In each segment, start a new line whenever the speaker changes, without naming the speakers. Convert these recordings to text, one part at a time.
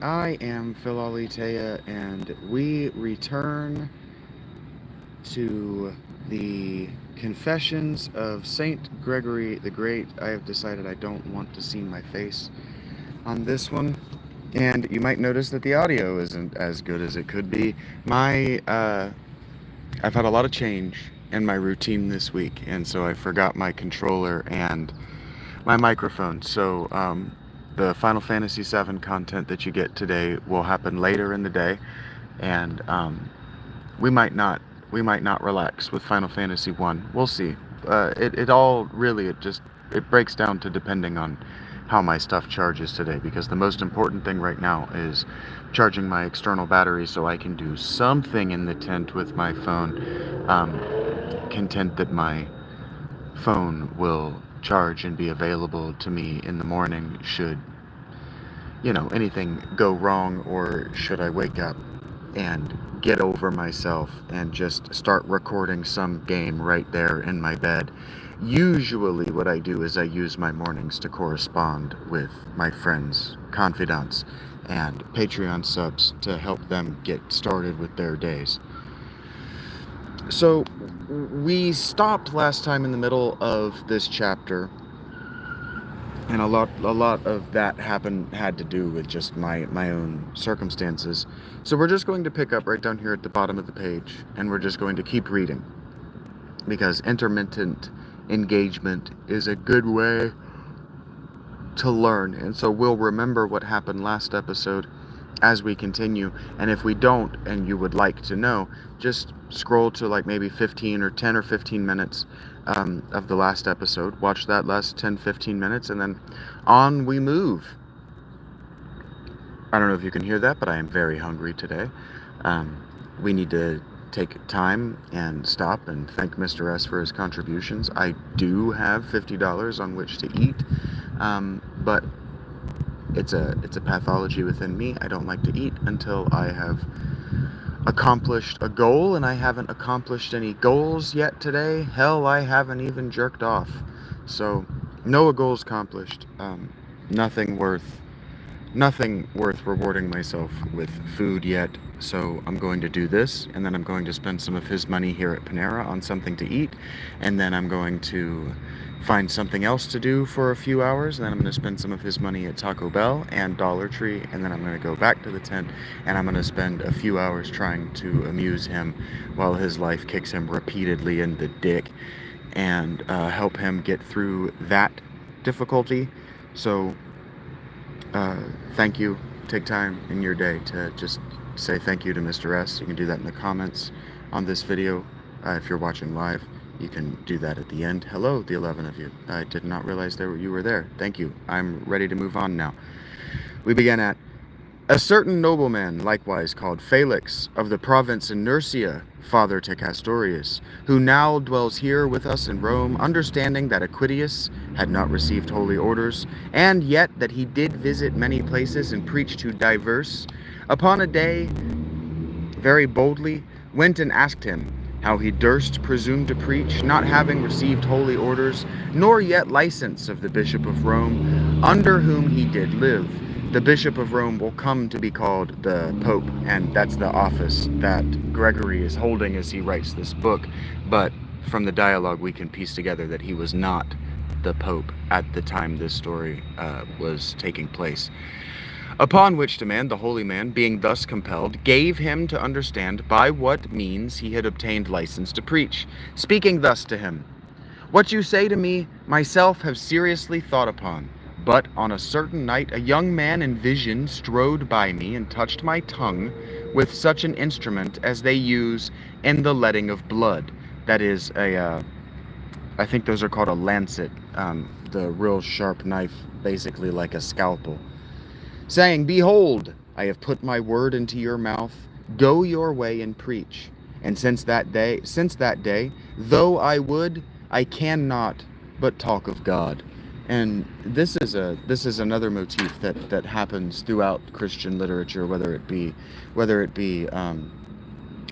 I am Phil Alitea, and we return to the Confessions of Saint Gregory the Great. I have decided I don't want to see my face on this one, and you might notice that the audio isn't as good as it could be. I've had a lot of change in my routine this week, and so I forgot my controller and my microphone. So the Final Fantasy VII content that you get today will happen later in the day, and we might not we might not relax with Final Fantasy One. We'll see. It all really it breaks down to depending on how my stuff charges today, because the most important thing right now is charging my external battery so I can do something in the tent with my phone. Content that my phone will charge and be available to me in the morning should, anything go wrong, or should I wake up and get over myself and just start recording some game right there in my bed. Usually what I do is I use my mornings to correspond with my friends, confidants, and Patreon subs to help them get started with their days. So we stopped last time in the middle of this chapter, and a lot of that had to do with just my own circumstances. So we're just going to pick up right down here at the bottom of the page, and we're just going to keep reading, because intermittent engagement is a good way to learn. And so we'll remember what happened last episode as we continue, and if we don't and you would like to know, just scroll to like maybe 15 or 10 or 15 minutes of the last episode, watch that last 10-15 minutes, and then on we move. I don't know if you can hear that, but I am very hungry today. We need to take time and stop and thank Mr. S for his contributions. I do have $50 on which to eat, but it's a pathology within me. I don't like to eat until I have accomplished a goal, and I haven't accomplished any goals yet today. Hell, I haven't even jerked off. So, no goals accomplished. Nothing worth rewarding myself with food yet. So I'm going to do this, and then I'm going to spend some of his money here at Panera on something to eat, and then I'm going to find something else to do for a few hours, and then I'm going to spend some of his money at Taco Bell and Dollar Tree, and then I'm going to go back to the tent, and I'm going to spend a few hours trying to amuse him while his life kicks him repeatedly in the dick, and help him get through that difficulty. So thank you. Take time in your day to just say thank you to Mr. S. You can do that in the comments on this video. If you're watching live, you can do that at the end. Hello, the 11 of you. I did not realize you were there. Thank you. I'm ready to move on now. We begin at, a certain nobleman, likewise called Felix, of the province in Nursia, father to Castorius, who now dwells here with us in Rome, understanding that Aquidius had not received holy orders, and yet that he did visit many places and preach to diverse, upon a day very boldly went and asked him how he durst presume to preach, not having received holy orders, nor yet license of the Bishop of Rome, under whom he did live. The Bishop of Rome will come to be called the Pope, and that's the office that Gregory is holding as he writes this book. But from the dialogue, we can piece together that he was not the Pope at the time this story was taking place. Upon which demand the holy man, being thus compelled, gave him to understand by what means he had obtained license to preach, speaking thus to him: What you say to me, myself have seriously thought upon. But on a certain night a young man in vision strode by me and touched my tongue with such an instrument as they use in the letting of blood. That is I think those are called a lancet, the real sharp knife, basically like a scalpel, saying, Behold, I have put my word into your mouth. Go your way and preach. And since that day, though I would, I cannot but talk of God. And this is another motif that happens throughout Christian literature, whether it be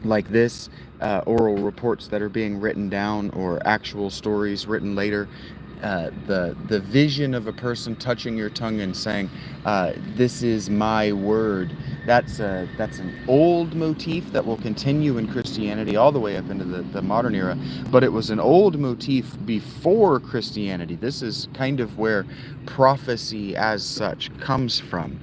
like this, oral reports that are being written down, or actual stories written later. the vision of a person touching your tongue and saying, "This is my word." That's an old motif that will continue in Christianity all the way up into the modern era. But it was an old motif before Christianity. This is kind of where prophecy as such comes from.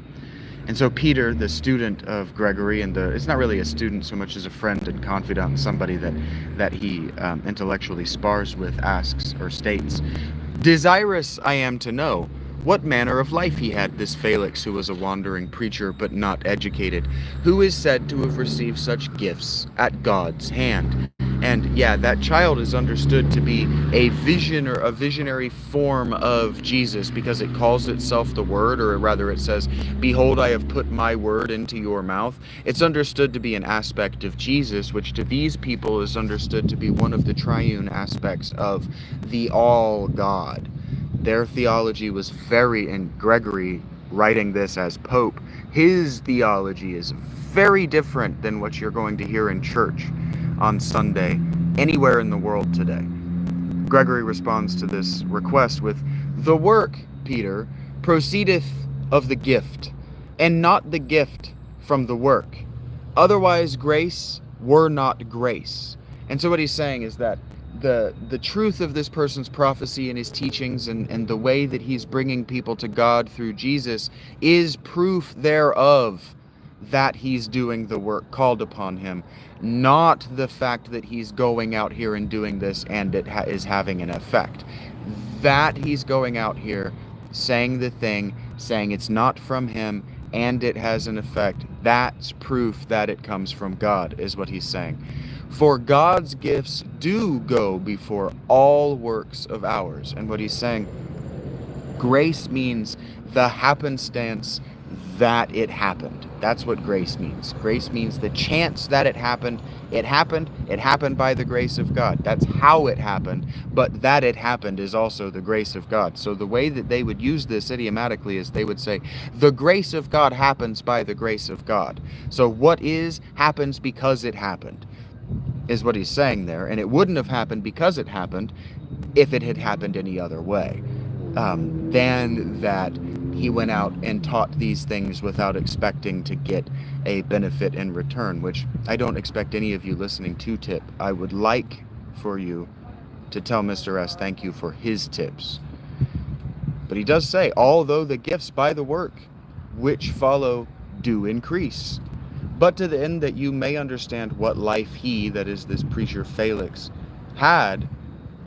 And so Peter, the student of Gregory, and it's not really a student so much as a friend and confidant, somebody that he intellectually spars with, asks or states, "Desirous I am to know what manner of life he had, this Felix, who was a wandering preacher but not educated, who is said to have received such gifts at God's hand." And yeah, that child is understood to be a vision or a visionary form of Jesus, because it calls itself the Word, or rather it says, "Behold, I have put my word into your mouth." It's understood to be an aspect of Jesus, which to these people is understood to be one of the triune aspects of the all God. Their theology was and Gregory, writing this as Pope, his theology is very different than what you're going to hear in church on Sunday anywhere in the world today. Gregory responds to this request with, "The work, Peter, proceedeth of the gift, and not the gift from the work. Otherwise grace were not grace." And so what he's saying is that the truth of this person's prophecy and his teachings and the way that he's bringing people to God through Jesus is proof thereof that he's doing the work called upon him, not the fact that he's going out here and doing this and it is having an effect. That he's going out here saying the thing, saying it's not from him and it has an effect, that's proof that it comes from God, is what he's saying. For God's gifts do go before all works of ours. And what he's saying, grace means the happenstance that it happened. That's what grace means. Grace means the chance that it happened. It happened by the grace of God. That's how it happened, but that it happened is also the grace of God. So the way that they would use this idiomatically is they would say, the grace of God happens by the grace of God. So what is, happens because it happened, is what he's saying there. And it wouldn't have happened because it happened if it had happened any other way. Than that he went out and taught these things without expecting to get a benefit in return, which I don't expect any of you listening to tip. I would like for you to tell Mr. S thank you for his tips. But he does say, although the gifts by the work which follow do increase, but to the end that you may understand what life he, that is this preacher Felix, had,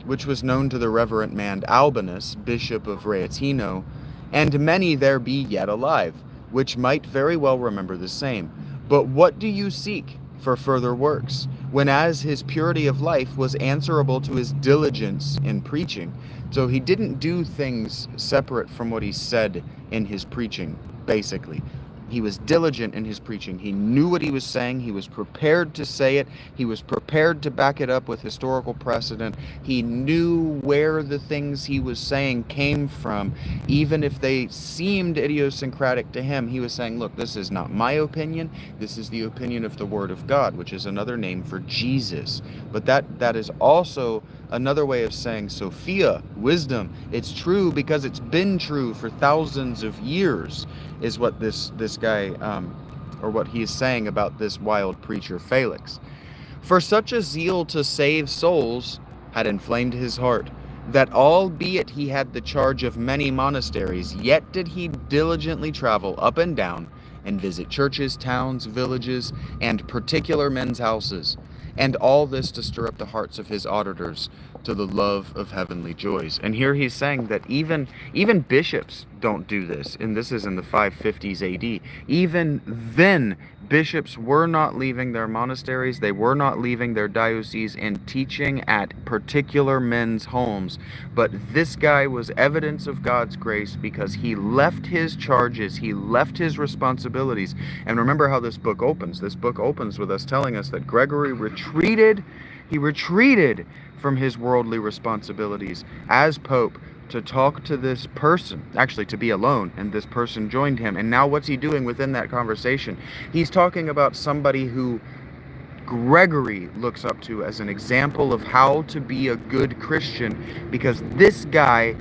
which was known to the reverend man Albinus, bishop of Rheatino, and many there be yet alive, which might very well remember the same. But what do you seek for further works, when as his purity of life was answerable to his diligence in preaching? So he didn't do things separate from what he said in his preaching, basically. He was diligent in his preaching. He knew what he was saying. He was prepared to say it. He was prepared to back it up with historical precedent. He knew where the things he was saying came from, even if they seemed idiosyncratic to him. He was saying, look, this is not my opinion. This is the opinion of the Word of God, which is another name for Jesus. But that is also another way of saying Sophia, wisdom. It's true because it's been true for thousands of years, is what this guy, or what he is saying about this wild preacher Felix. For such a zeal to save souls had inflamed his heart, that albeit he had the charge of many monasteries, yet did he diligently travel up and down, and visit churches, towns, villages, and particular men's houses, and all this to stir up the hearts of his auditors to the love of heavenly joys. And here he's saying that even bishops don't do this, and this is in the 550s AD. Even then, bishops were not leaving their monasteries, they were not leaving their dioceses and teaching at particular men's homes. But this guy was evidence of God's grace because he left his charges, he left his responsibilities. And remember how this book opens. This book opens with us telling us that Gregory retreated from his worldly responsibilities as Pope to talk to this person, actually to be alone, and this person joined him. And now what's he doing within that conversation? He's talking about somebody who Gregory looks up to as an example of how to be a good Christian, because this guy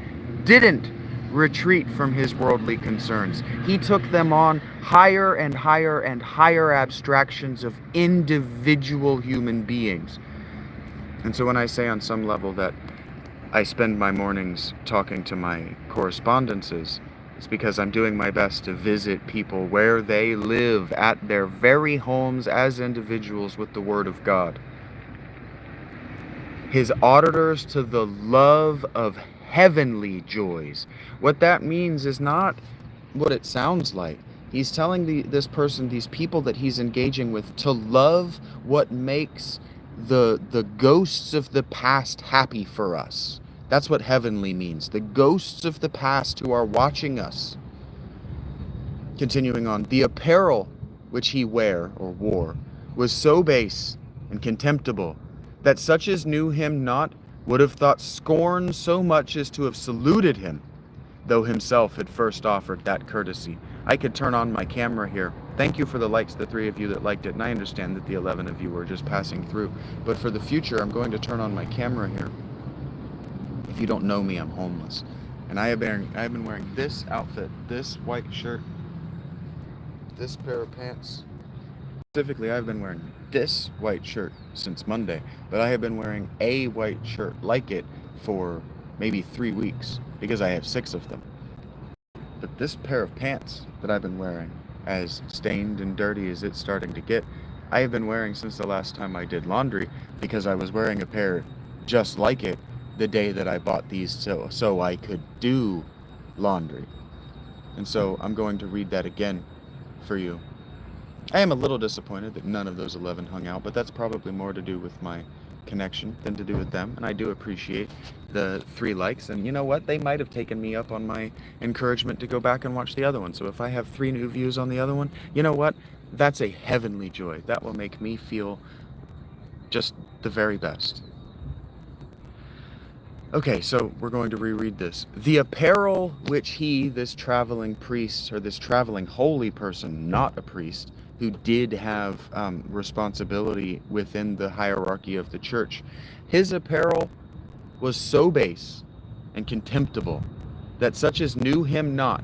didn't retreat from his worldly concerns. He took them on higher and higher and higher abstractions of individual human beings. And so when I say on some level that I spend my mornings talking to my correspondences, it's because I'm doing my best to visit people where they live at their very homes as individuals with the Word of God. His auditors to the love of heavenly joys. What that means is not what it sounds like. He's telling this person, these people that he's engaging with, to love what makes the ghosts of the past happy for us. That's what heavenly means. The ghosts of the past who are watching us. Continuing on, the apparel which he wore was so base and contemptible that such as knew him not would have thought scorn so much as to have saluted him, though himself had first offered that courtesy. I could turn on my camera here. Thank you for the likes, the 3 of you that liked it, and I understand that the 11 of you were just passing through. But for the future, I'm going to turn on my camera here. If you don't know me, I'm homeless. And I have been wearing this outfit, this white shirt, this pair of pants. Specifically, I've been wearing this white shirt since Monday, but I have been wearing a white shirt like it for maybe 3 weeks because I have 6 of them. But this pair of pants that I've been wearing, as stained and dirty as it's starting to get, I have been wearing since the last time I did laundry, because I was wearing a pair just like it the day that I bought these so I could do laundry. And so I'm going to read that again for you. I am a little disappointed that none of those 11 hung out, but that's probably more to do with my connection than to do with them. And I do appreciate the 3 likes. And you know what? They might have taken me up on my encouragement to go back and watch the other one. So if I have 3 new views on the other one, you know what? That's a heavenly joy. That will make me feel just the very best. Okay, so we're going to reread this. The apparel which he, this traveling priest, or this traveling holy person, not a priest, who did have responsibility within the hierarchy of the church, his apparel was so base and contemptible that such as knew him not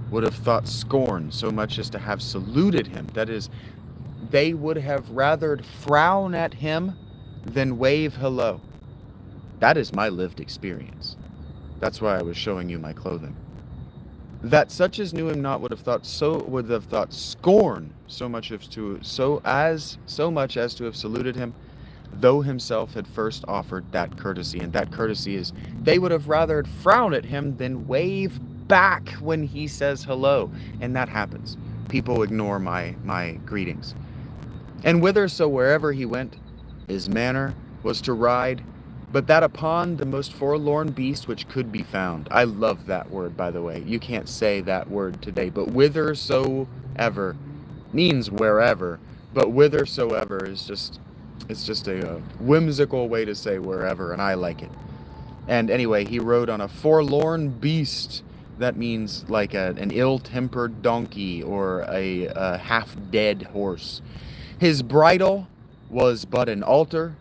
would have thought scorn so much as to have saluted him. That is, they would have rather frown at him than wave hello. That is my lived experience. That's why I was showing you my clothing. That such as knew him not would have thought scorn so much as to have saluted him, though himself had first offered that courtesy. And that courtesy is, they would have rather frown at him than wave back when he says hello. And that happens. People ignore my greetings. And wherever he went, his manner was to ride, but that upon the most forlorn beast which could be found. I love that word, by the way. You can't say that word today, but whithersoever means wherever, but whithersoever is just a whimsical way to say wherever, and I like it. And anyway, he rode on a forlorn beast. That means like an ill-tempered donkey or a half-dead horse. His bridle was but an altar,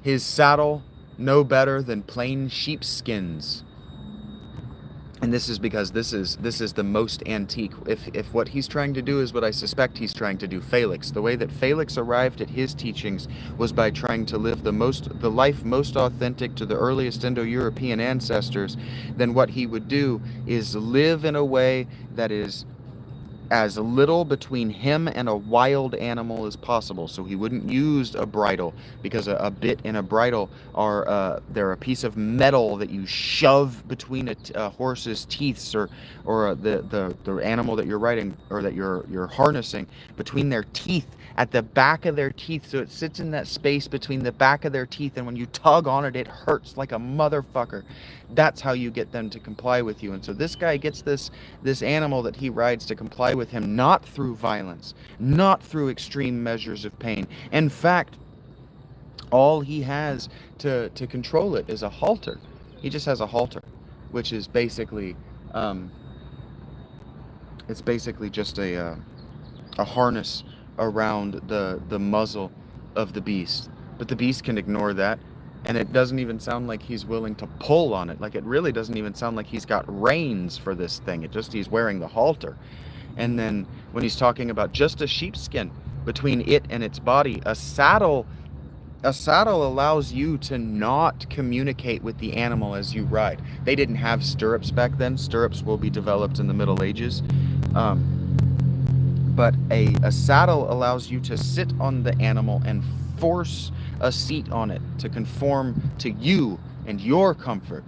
his saddle no better than plain sheepskins. And this is because this is the most antique. If what he's trying to do is what I suspect he's trying to do, Felix, the way that Felix arrived at his teachings was by trying to live the life most authentic to the earliest Indo-European ancestors, then what he would do is live in a way that is as little between him and a wild animal as possible. So he wouldn't use a bridle, because a bit in a bridle they're a piece of metal that you shove between a horse's teeth, or the animal that you're riding, or that you're harnessing, between their teeth, at the back of their teeth. So it sits in that space between the back of their teeth, and when you tug on it, it hurts like a motherfucker. That's how you get them to comply with you. And so this guy gets this animal that he rides to comply with him, not through violence, not through extreme measures of pain. In fact, all he has to control it is a halter. He just has a halter, which is basically just a harness around the muzzle of the beast. But the beast can ignore that, and it doesn't even sound like he's willing to pull on it. Like, it really doesn't even sound like he's got reins for this thing. It just, he's wearing the halter. And then when he's talking about just a sheepskin between it and its body, a saddle allows you to not communicate with the animal as you ride. They didn't have stirrups back then. Stirrups will be developed in the Middle Ages. But a saddle allows you to sit on the animal and force a seat on it to conform to you and your comfort.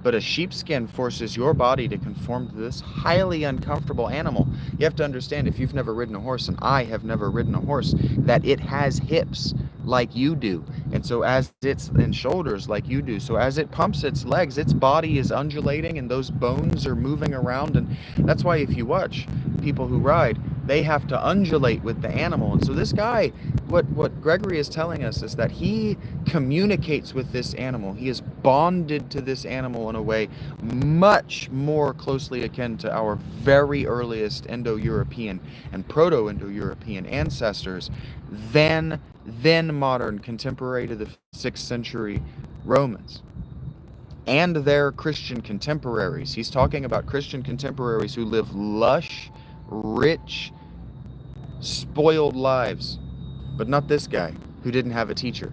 But a sheepskin forces your body to conform to this highly uncomfortable animal. You have to understand, if you've never ridden a horse, and I have never ridden a horse, that it has hips like you do. And so and shoulders like you do. So as it pumps its legs, its body is undulating and those bones are moving around. And that's why if you watch people who ride, they have to undulate with the animal. And so this guy, what Gregory is telling us is that he communicates with this animal. He is bonded to this animal in a way much more closely akin to our very earliest Indo-European and Proto-Indo-European ancestors than modern, contemporary to the 6th century Romans and their Christian contemporaries. He's talking about Christian contemporaries who live lush, rich, spoiled lives, but not this guy who didn't have a teacher.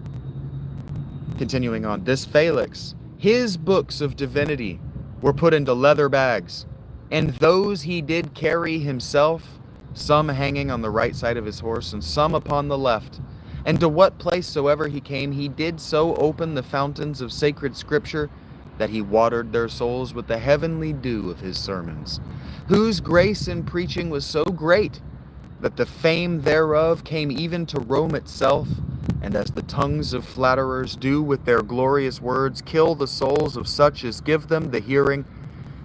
Continuing on, this Felix, his books of divinity were put into leather bags, and those he did carry himself, some hanging on the right side of his horse, and some upon the left. And to what place soever he came, he did so open the fountains of sacred scripture, that he watered their souls with the heavenly dew of his sermons, whose grace in preaching was so great, that the fame thereof came even to Rome itself. And as the tongues of flatterers do with their glorious words kill the souls of such as give them the hearing,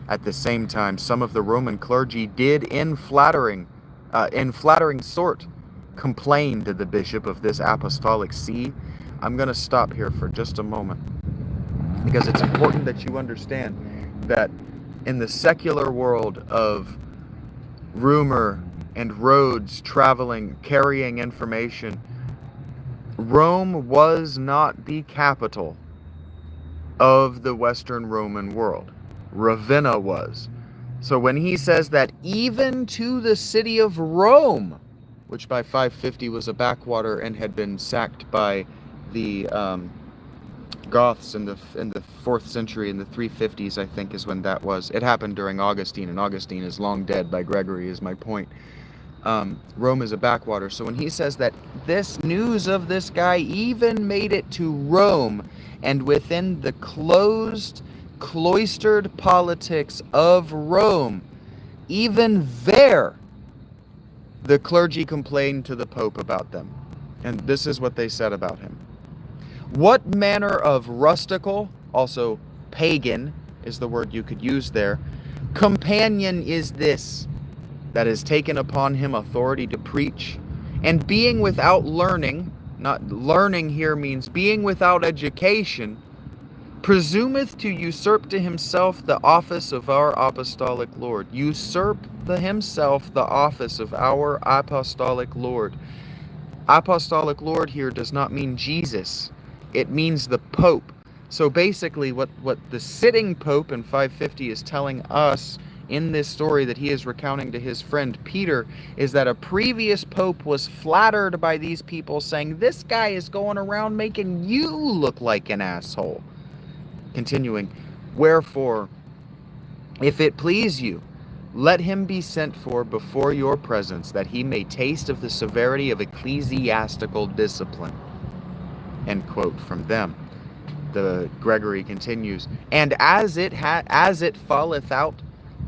at the same time some of the Roman clergy did in flattering sort complain to the bishop of this apostolic see. I'm going to stop here for just a moment, because it's important that you understand that in the secular world of rumor and roads traveling, carrying information, Rome was not the capital of the Western Roman world. Ravenna was. So when he says that even to the city of Rome, which by 550 was a backwater and had been sacked by the Goths in the 4th century, in the 350s, I think is when that was. It happened during Augustine, and Augustine is long dead by Gregory, is my point. Rome is a backwater. So when he says that this news of this guy even made it to Rome, and within the cloistered politics of Rome, even there, the clergy complained to the Pope about them. And this is what they said about him. What manner of rustical, also pagan is the word you could use there, companion is this, that has taken upon him authority to preach, and being without learning, not learning here means being without education, presumeth to usurp to himself the office of our apostolic Lord. Usurp himself the office of our apostolic Lord. Apostolic Lord here does not mean Jesus. It means the Pope. So basically what the sitting Pope in 550 is telling us in this story that he is recounting to his friend Peter is that a previous Pope was flattered by these people, saying, this guy is going around making you look like an asshole. Continuing, wherefore, if it please you, let him be sent for before your presence, that he may taste of the severity of ecclesiastical discipline. End quote from them. The Gregory continues, and as it falleth out,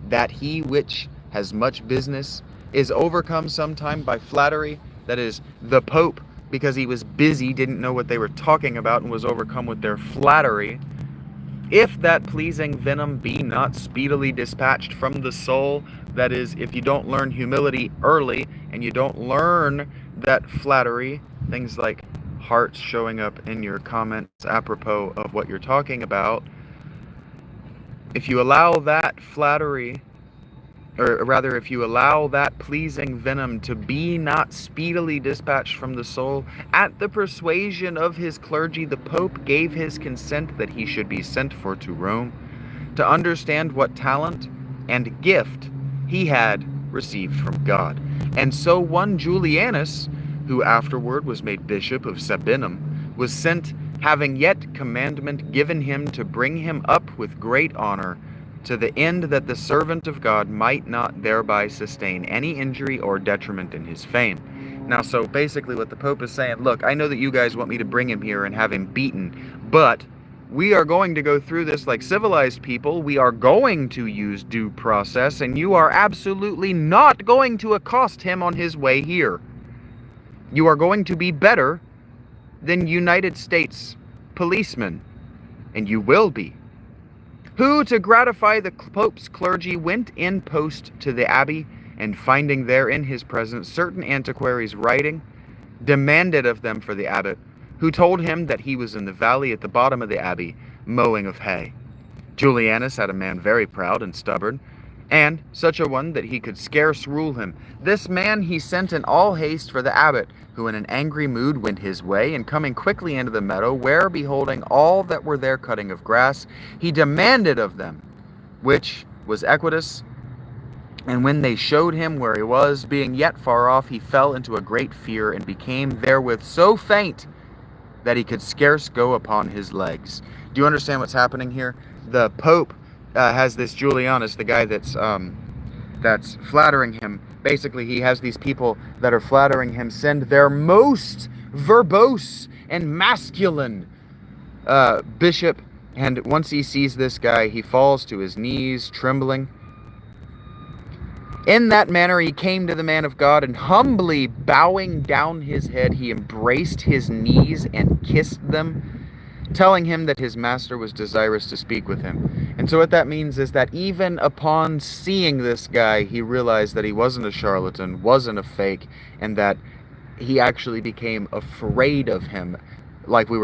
that he which has much business is overcome sometime by flattery, that is, the Pope, because he was busy, didn't know what they were talking about, and was overcome with their flattery, if that pleasing venom be not speedily dispatched from the soul, that is, if you don't learn humility early, and you don't learn that flattery, things like hearts showing up in your comments apropos of what you're talking about, if you allow that flattery or rather, if you allow that pleasing venom to be not speedily dispatched from the soul, at the persuasion of his clergy, the Pope gave his consent that he should be sent for to Rome, to understand what talent and gift he had received from God. And so one Julianus, who afterward was made bishop of Sabinum, was sent, having yet commandment given him to bring him up with great honor, to the end that the servant of God might not thereby sustain any injury or detriment in his fame. Now, so basically what the Pope is saying, look, I know that you guys want me to bring him here and have him beaten, but we are going to go through this like civilized people. We are going to use due process, and you are absolutely not going to accost him on his way here. You are going to be better than United States policemen, and you will be. Who, to gratify the Pope's clergy, went in post to the abbey, and finding there in his presence certain antiquaries writing, demanded of them for the abbot, who told him that he was in the valley at the bottom of the abbey, mowing of hay. Julianus had a man very proud and stubborn, and such a one that he could scarce rule him. This man he sent in all haste for the abbot, who in an angry mood went his way, and coming quickly into the meadow, where beholding all that were there cutting of grass, he demanded of them, which was equitus. And when they showed him where he was, being yet far off, he fell into a great fear, and became therewith so faint that he could scarce go upon his legs. Do you understand what's happening here? The Pope has this Julianus, the guy that's flattering him. Basically, he has these people that are flattering him send their most verbose and masculine bishop, and once he sees this guy, he falls to his knees, trembling. In that manner he came to the man of God, and humbly bowing down his head, he embraced his knees and kissed them, telling him that his master was desirous to speak with him. And so what that means is that even upon seeing this guy, he realized that he wasn't a charlatan, wasn't a fake, and that he actually became afraid of him. Like Gregory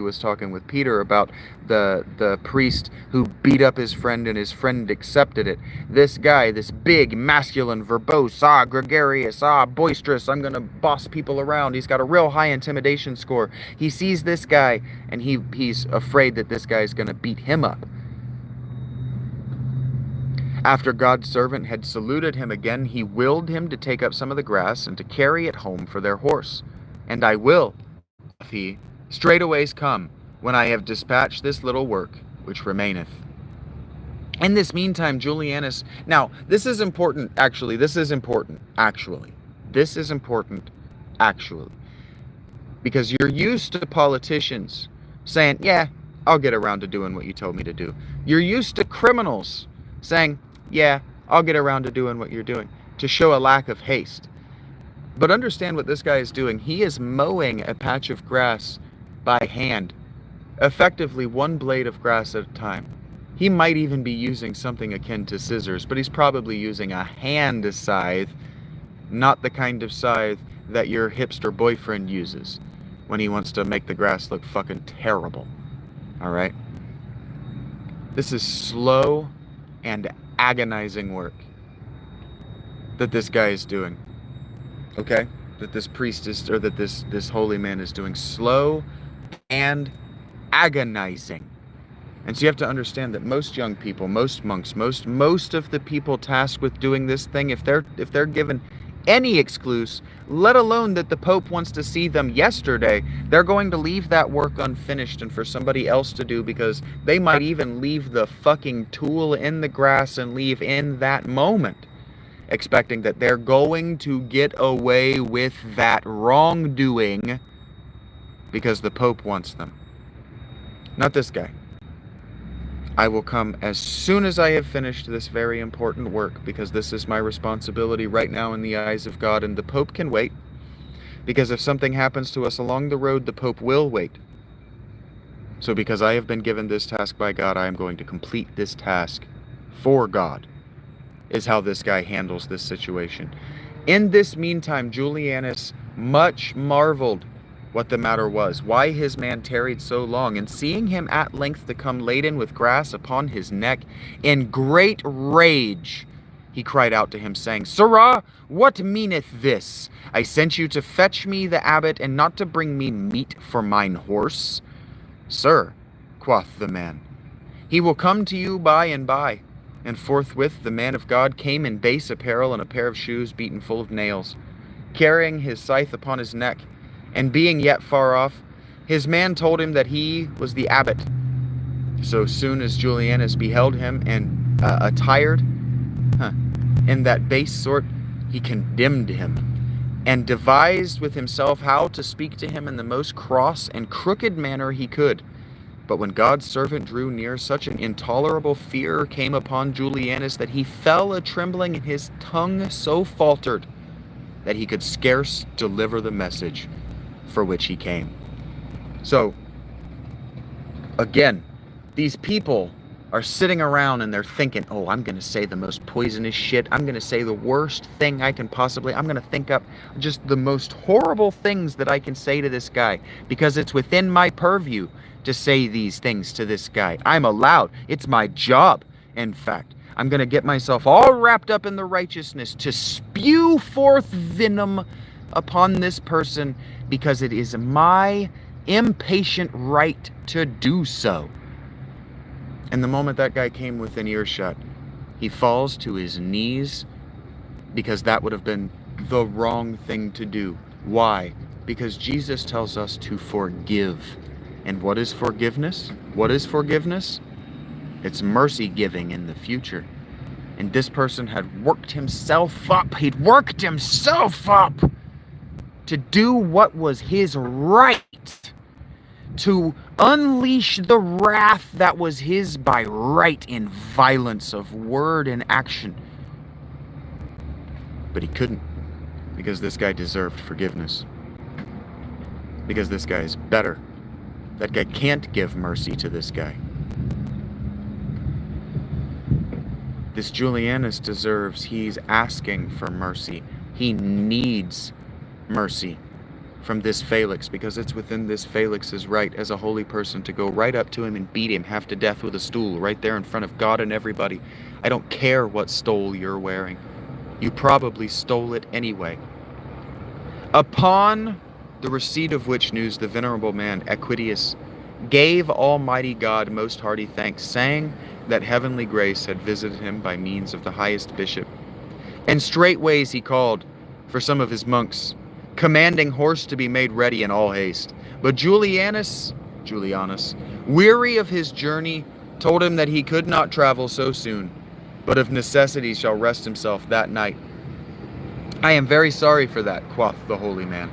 was talking with Peter about the priest who beat up his friend and his friend accepted it. This guy, this big, masculine, verbose, gregarious, boisterous, I'm going to boss people around. He's got a real high intimidation score. He sees this guy and he's afraid that this guy's going to beat him up. After God's servant had saluted him again, he willed him to take up some of the grass and to carry it home for their horse. And I will, quoth he, straightways come, when I have dispatched this little work which remaineth. In this meantime, Julianus... Now, this is important, actually. Because you're used to politicians saying, yeah, I'll get around to doing what you told me to do. You're used to criminals saying, yeah, I'll get around to doing what you're doing, to show a lack of haste. But understand what this guy is doing. He is mowing a patch of grass by hand, effectively one blade of grass at a time. He might even be using something akin to scissors, but he's probably using a hand scythe, not the kind of scythe that your hipster boyfriend uses when he wants to make the grass look fucking terrible. Alright? This is slow and agonizing work that this guy is doing. Okay? That this priest is, or that this holy man is doing. Slow and agonizing. And so you have to understand that most young people, most monks, most of the people tasked with doing this thing, if they're given any excuse, let alone that the Pope wants to see them yesterday, they're going to leave that work unfinished and for somebody else to do, because they might even leave the fucking tool in the grass and leave in that moment, expecting that they're going to get away with that wrongdoing because the Pope wants them. Not this guy. I will come as soon as I have finished this very important work, because this is my responsibility right now in the eyes of God, and the Pope can wait, because if something happens to us along the road, the Pope will wait. So because I have been given this task by God, I am going to complete this task for God, is how this guy handles this situation. In this meantime, Julianus much marveled what the matter was, why his man tarried so long, and seeing him at length to come laden with grass upon his neck, in great rage he cried out to him, saying, Sirrah, what meaneth this? I sent you to fetch me the abbot, and not to bring me meat for mine horse. Sir, quoth the man, he will come to you by and by. And forthwith the man of God came in base apparel and a pair of shoes beaten full of nails, carrying his scythe upon his neck. And being yet far off, his man told him that he was the abbot. So soon as Julianus beheld him and attired in that base sort, he condemned him, and devised with himself how to speak to him in the most cross and crooked manner he could. But when God's servant drew near, such an intolerable fear came upon Julianus that he fell a-trembling, and his tongue so faltered that he could scarce deliver the message for which he came. So, again, these people are sitting around and they're thinking, oh, I'm going to say the most poisonous shit. I'm going to say the worst thing I can possibly. I'm going to think up just the most horrible things that I can say to this guy, because it's within my purview to say these things to this guy. I'm allowed. It's my job, in fact. I'm going to get myself all wrapped up in the righteousness to spew forth venom upon this person, because it is my impatient right to do so. And the moment that guy came within earshot, he falls to his knees, because that would have been the wrong thing to do. Why? Because Jesus tells us to forgive. And what is forgiveness? What is forgiveness? It's mercy giving in the future. And this person had worked himself up. He'd worked himself up to do what was his right, to unleash the wrath that was his by right in violence of word and action. But he couldn't, because this guy deserved forgiveness. Because this guy is better. That guy can't give mercy to this guy. This Julianus deserves, he's asking for mercy. He needs mercy from this Felix, because it's within this Felix's right as a holy person to go right up to him and beat him half to death with a stool right there in front of God and everybody. I don't care what stole you're wearing. You probably stole it anyway. Upon the receipt of which news the venerable man Equidius gave Almighty God most hearty thanks, saying that heavenly grace had visited him by means of the highest bishop. And straightways he called for some of his monks, commanding horse to be made ready in all haste. But Julianus, weary of his journey, told him that he could not travel so soon, but of necessity shall rest himself that night. I am very sorry for that, quoth the holy man.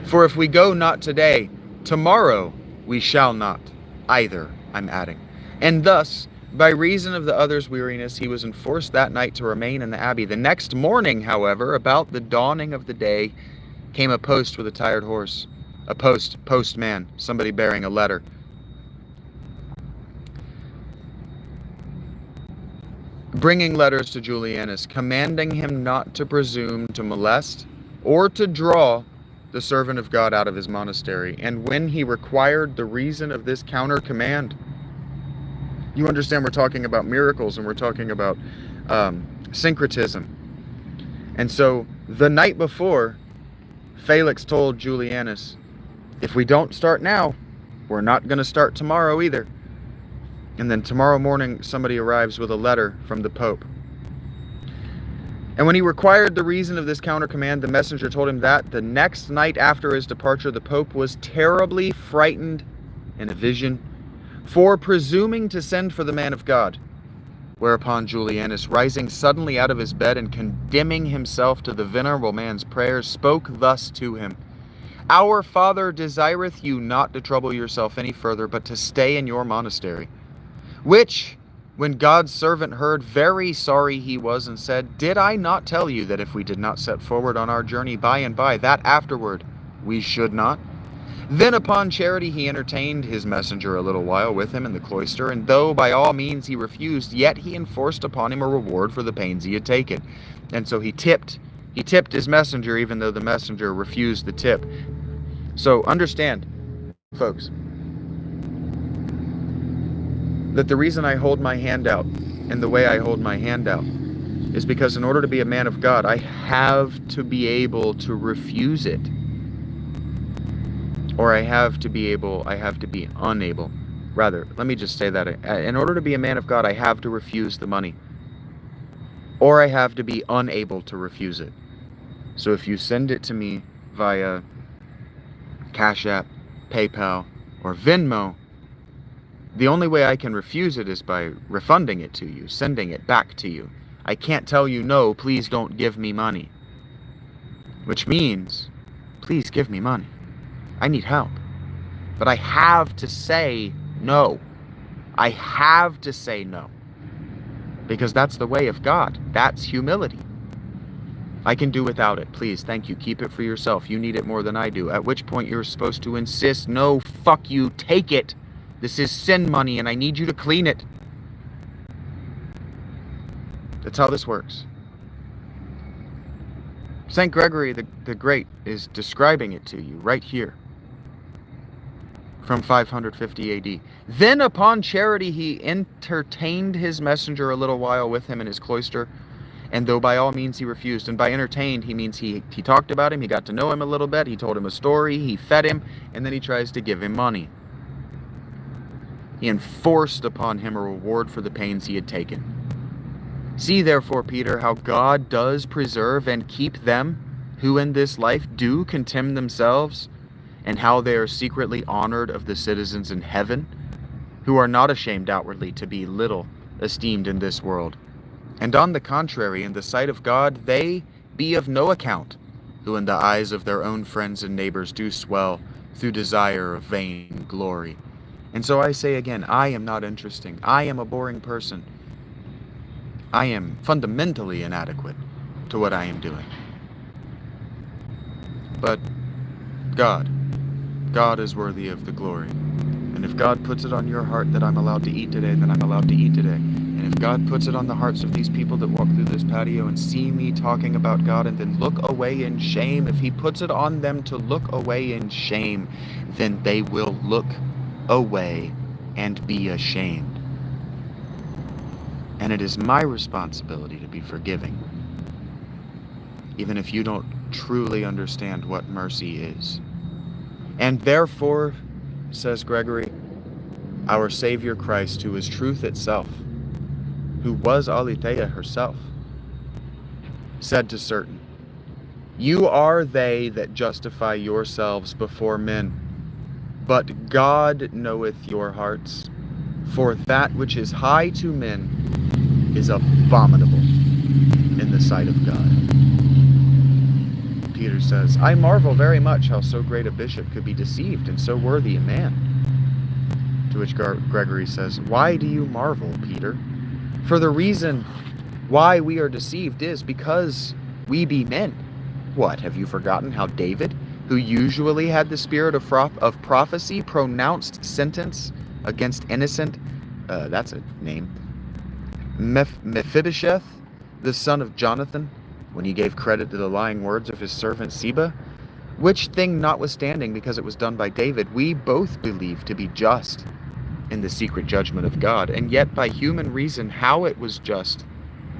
For if we go not today, tomorrow we shall not either, I'm adding. And thus, by reason of the other's weariness, he was enforced that night to remain in the abbey. The next morning, however, about the dawning of the day, came a post with a tired horse. A postman, somebody bearing a letter. Bringing letters to Julianus, commanding him not to presume to molest or to draw the servant of God out of his monastery. And when he required the reason of this counter command, you understand we're talking about miracles and we're talking about syncretism. And so the night before, Felix told Julianus, if we don't start now, we're not going to start tomorrow either. And then tomorrow morning, somebody arrives with a letter from the Pope. And when he required the reason of this counter command, the messenger told him that the next night after his departure, the Pope was terribly frightened in a vision for presuming to send for the man of God. Whereupon Julianus, rising suddenly out of his bed and condemning himself to the venerable man's prayers, spoke thus to him: Our Father desireth you not to trouble yourself any further, but to stay in your monastery. Which, when God's servant heard, very sorry he was, and said, Did I not tell you that if we did not set forward on our journey by and by, that afterward we should not? Then upon charity he entertained his messenger a little while with him in the cloister, and though by all means he refused, yet he enforced upon him a reward for the pains he had taken. And so he tipped his messenger, even though the messenger refused the tip. So understand, folks, that the reason I hold my hand out and the way I hold my hand out is because in order to be a man of God, I have to be able to refuse it. Or I have to be unable. Rather, let me just say that. In order to be a man of God, I have to refuse the money. Or I have to be unable to refuse it. So if you send it to me via Cash App, PayPal, or Venmo, the only way I can refuse it is by refunding it to you, sending it back to you. I can't tell you, no, please don't give me money. Which means, please give me money. I need help. But I have to say no. I have to say no. Because that's the way of God. That's humility. I can do without it. Please, thank you. Keep it for yourself. You need it more than I do. At which point you're supposed to insist, no, fuck you, take it. This is sin money and I need you to clean it. That's how this works. St. Gregory the Great is describing it to you right here. From 550 AD. Then upon charity he entertained his messenger a little while with him in his cloister, and though by all means he refused, and by entertained he means he talked about him, he got to know him a little bit, he told him a story, he fed him, and then he tries to give him money. He enforced upon him a reward for the pains he had taken. See therefore, Peter, how God does preserve and keep them who in this life do contemn themselves, and how they are secretly honored of the citizens in heaven, who are not ashamed outwardly to be little esteemed in this world. And on the contrary, in the sight of God, they be of no account, who in the eyes of their own friends and neighbors do swell through desire of vain glory. And so I say again, I am not interesting. I am a boring person. I am fundamentally inadequate to what I am doing. But God is worthy of the glory. And if God puts it on your heart that I'm allowed to eat today, then I'm allowed to eat today. And if God puts it on the hearts of these people that walk through this patio and see me talking about God and then look away in shame, if he puts it on them to look away in shame, then they will look away and be ashamed. And it is my responsibility to be forgiving, even if you don't truly understand what mercy is. And therefore, says Gregory, our Savior Christ, who is truth itself, who was Aletheia herself, said to certain, you are they that justify yourselves before men, but God knoweth your hearts, for that which is high to men is abominable in the sight of God. Peter says, I marvel very much how so great a bishop could be deceived and so worthy a man. To which Gregory says, why do you marvel, Peter? For the reason why we are deceived is because we be men. What, have you forgotten how David, who usually had the spirit of prophecy, pronounced sentence against innocent, that's a name, Mephibosheth, the son of Jonathan, when he gave credit to the lying words of his servant Ziba? Which thing notwithstanding, because it was done by David, we both believe to be just in the secret judgment of God, and yet by human reason how it was just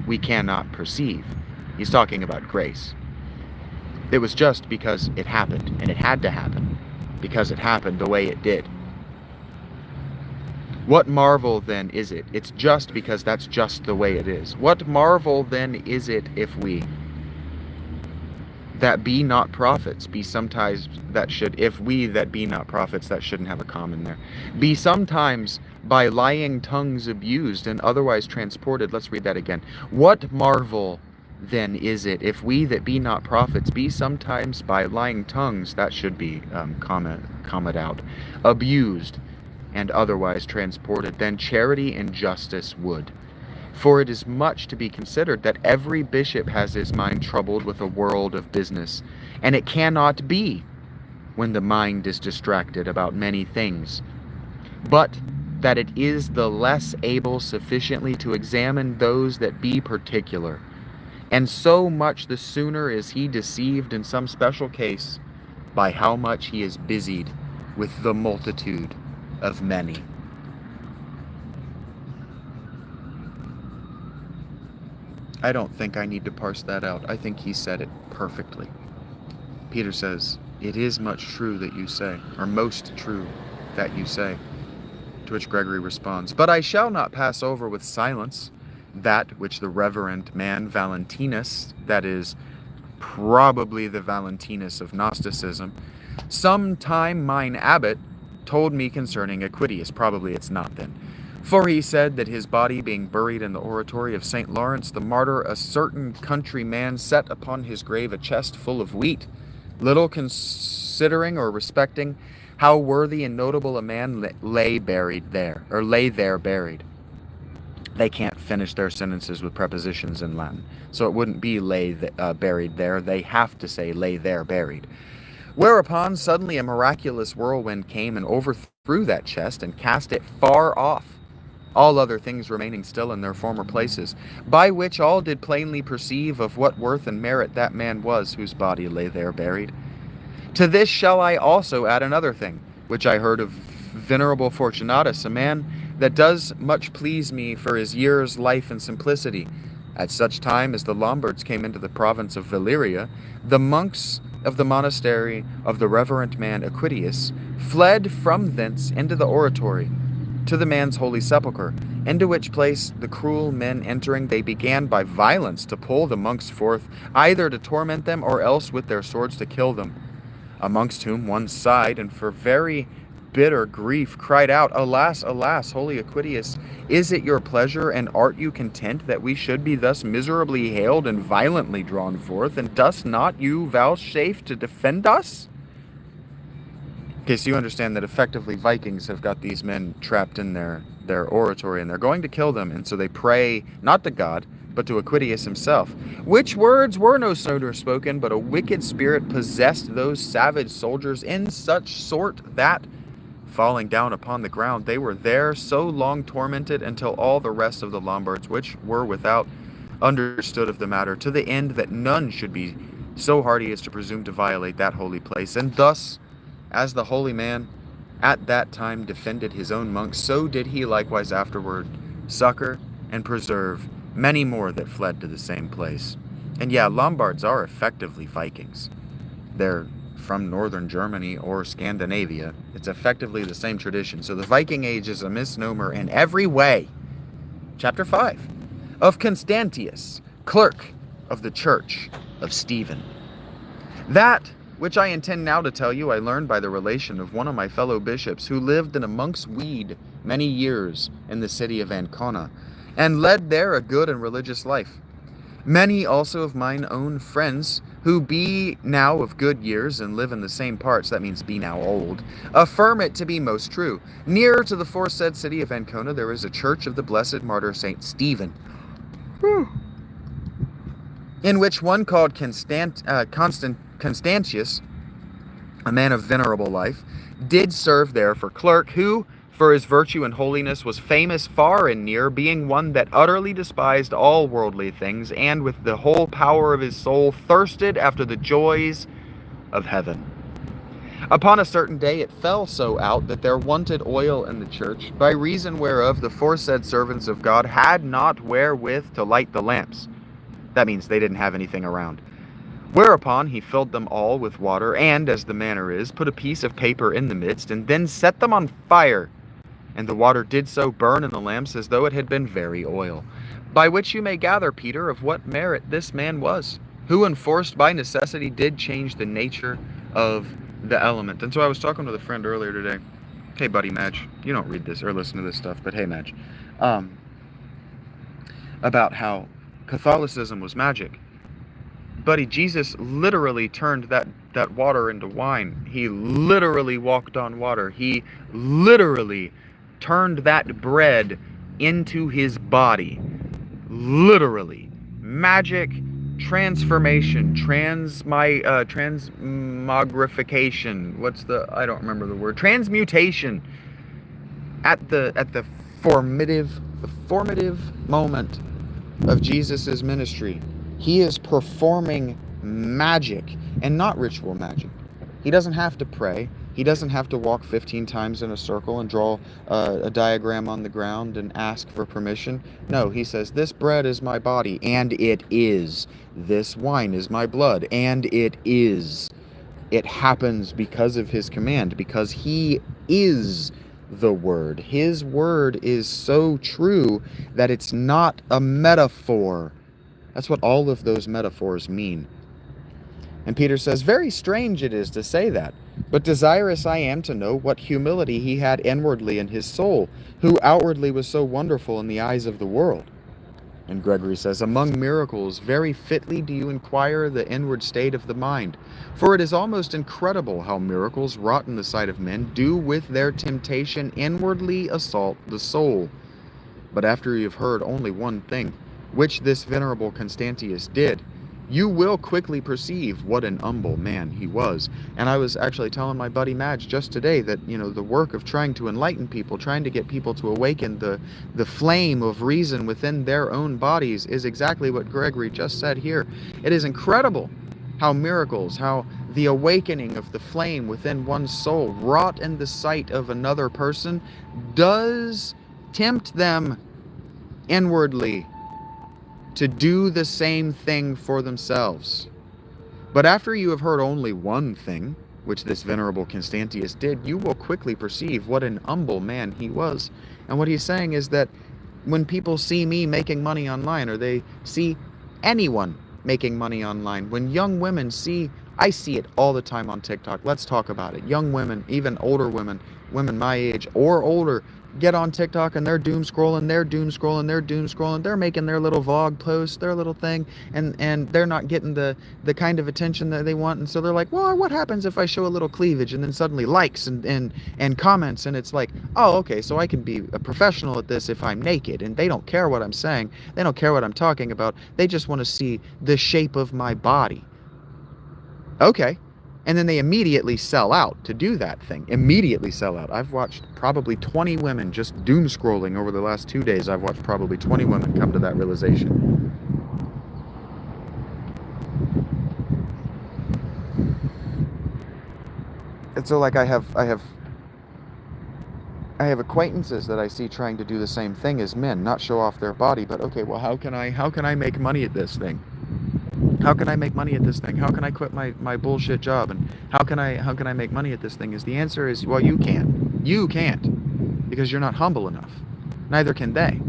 we cannot perceive. He's talking about grace. It was just because it happened, and it had to happen, because it happened the way it did. What marvel then is it? It's just because that's just the way it is. What marvel then is it if we that be not prophets be sometimes if we that be not prophets, that shouldn't have a comma in there, be sometimes by lying tongues abused and otherwise transported. Let's read that again. What marvel then is it if we that be not prophets be sometimes by lying tongues, that should be commaed out, abused and otherwise transported, then charity and justice would. For it is much to be considered that every bishop has his mind troubled with a world of business, and it cannot be when the mind is distracted about many things, but that it is the less able sufficiently to examine those that be particular, and so much the sooner is he deceived in some special case, by how much he is busied with the multitude of many. I don't think I need to parse that out. I think he said it perfectly. Peter says, "It is much true that you say, or most true that you say." To which Gregory responds, "But I shall not pass over with silence that which the reverend man Valentinus, that is, probably the Valentinus of Gnosticism, sometime mine abbot told me concerning Equidius." Probably it's not then. "For he said that his body being buried in the oratory of St. Lawrence the Martyr, a certain country man set upon his grave a chest full of wheat, little considering or respecting how worthy and notable a man lay there buried." They can't finish their sentences with prepositions in Latin, so it wouldn't be buried there. They have to say lay there buried. Whereupon suddenly a miraculous whirlwind came and overthrew that chest and cast it far off, all other things remaining still in their former places, by which all did plainly perceive of what worth and merit that man was whose body lay there buried. To this shall I also add another thing, which I heard of venerable Fortunatus, a man that does much please me for his years' life and simplicity. At such time as the Lombards came into the province of Valyria, the monks of the monastery of the reverend man Equidius fled from thence into the oratory to the man's holy sepulchre, into which place the cruel men entering, they began by violence to pull the monks forth, either to torment them or else with their swords to kill them. Amongst whom one sighed, and for very bitter grief cried out, "Alas, alas, holy Equidius, is it your pleasure, and art you content that we should be thus miserably haled and violently drawn forth, and dost not you vouchsafe to defend us?" Okay, so you understand that effectively Vikings have got these men trapped in their oratory, and they're going to kill them, and so they pray not to God, but to Equidius himself, which words were no sooner spoken, but a wicked spirit possessed those savage soldiers in such sort that, falling down upon the ground, they were there so long tormented until all the rest of the Lombards which were without understood of the matter, to the end that none should be so hardy as to presume to violate that holy place. And thus, as the holy man at that time defended his own monks, so did he likewise afterward succor and preserve many more that fled to the same place. And yeah, Lombards are effectively Vikings. They're from northern Germany or Scandinavia. It's effectively the same tradition. So the Viking Age is a misnomer in every way. Chapter 5. Of Constantius, clerk of the church of Stephen. That which I intend now to tell you I learned by the relation of one of my fellow bishops, who lived in a monk's weed many years in the city of Ancona, and led there a good and religious life. Many also of mine own friends, who be now of good years and live in the same parts, that means be now old, affirm it to be most true. Near to the foresaid city of Ancona there is a church of the blessed martyr St. Stephen, in which one called Constantius, a man of venerable life, did serve there for clerk, who, for his virtue and holiness, was famous far and near, being one that utterly despised all worldly things, and with the whole power of his soul thirsted after the joys of heaven. Upon a certain day it fell so out that there wanted oil in the church, by reason whereof the foresaid servants of God had not wherewith to light the lamps. That means they didn't have anything around. Whereupon he filled them all with water, and, as the manner is, put a piece of paper in the midst, and then set them on fire. And the water did so burn in the lamps as though it had been very oil. By which you may gather, Peter, of what merit this man was, who, enforced by necessity, did change the nature of the element. And so I was talking with a friend earlier today. Hey, buddy, Madge. You don't read this or listen to this stuff, but hey, Madge. About how Catholicism was magic. Buddy, Jesus literally turned that water into wine. He literally walked on water. He literally turned that bread into his body. Literally. Magic, transformation, transmogrification. I don't remember the word. Transmutation. At the formative moment of Jesus' ministry. He is performing magic, and not ritual magic. He doesn't have to pray. He doesn't have to walk 15 times in a circle and draw a diagram on the ground and ask for permission. No, he says, this bread is my body, and it is. This wine is my blood, and it is. It happens because of his command, because he is the word. His word is so true that it's not a metaphor. That's what all of those metaphors mean. And Peter says, very strange it is to say that, but desirous I am to know what humility he had inwardly in his soul, who outwardly was so wonderful in the eyes of the world. And Gregory says, among miracles, very fitly do you inquire the inward state of the mind. For it is almost incredible how miracles wrought in the sight of men do with their temptation inwardly assault the soul. But after you have heard only one thing, which this venerable Constantius did, you will quickly perceive what an humble man he was. And I was actually telling my buddy Madge just today that, the work of trying to enlighten people, trying to get people to awaken the flame of reason within their own bodies is exactly what Gregory just said here. It is incredible how miracles, how the awakening of the flame within one's soul, wrought in the sight of another person, does tempt them inwardly to do the same thing for themselves. But after you have heard only one thing, which this venerable Constantius did, you will quickly perceive what an humble man he was. And what he's saying is that when people see me making money online, or they see anyone making money online, when young women see, I see it all the time on TikTok, let's talk about it, young women, even older women, women my age or older, get on TikTok and they're doom scrolling, they're making their little vlog posts, their little thing, and they're not getting the kind of attention that they want. And so they're like, well, what happens if I show a little cleavage? And then suddenly likes and comments, and it's like, oh, okay, so I can be a professional at this if I'm naked. And they don't care what I'm saying, they don't care what I'm talking about, they just want to see the shape of my body. Okay. And then they immediately sell out to do that thing. Immediately sell out. I've watched probably 20 women just doom scrolling over the last 2 days. I've watched probably 20 women come to that realization. And so like I have acquaintances that I see trying to do the same thing as men, not show off their body, but okay, well, how can I make money at this thing? How can I make money at this thing? How can I quit my bullshit job? And how can I make money at this thing? The answer is, well, you can't. You can't, because you're not humble enough. Neither can they.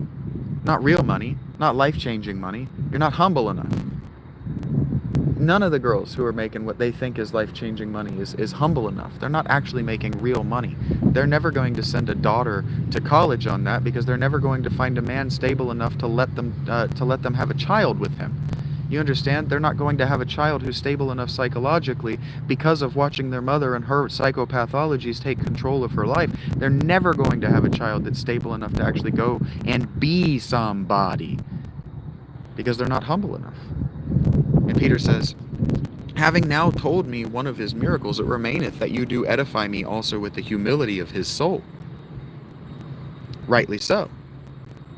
Not real money, not life-changing money. You're not humble enough. None of the girls who are making what they think is life-changing money is humble enough. They're not actually making real money. They're never going to send a daughter to college on that, because they're never going to find a man stable enough to let them have a child with him. You understand? They're not going to have a child who's stable enough psychologically because of watching their mother and her psychopathologies take control of her life. They're never going to have a child that's stable enough to actually go and be somebody, because they're not humble enough. And Peter says, having now told me one of his miracles, it remaineth that you do edify me also with the humility of his soul. Rightly so.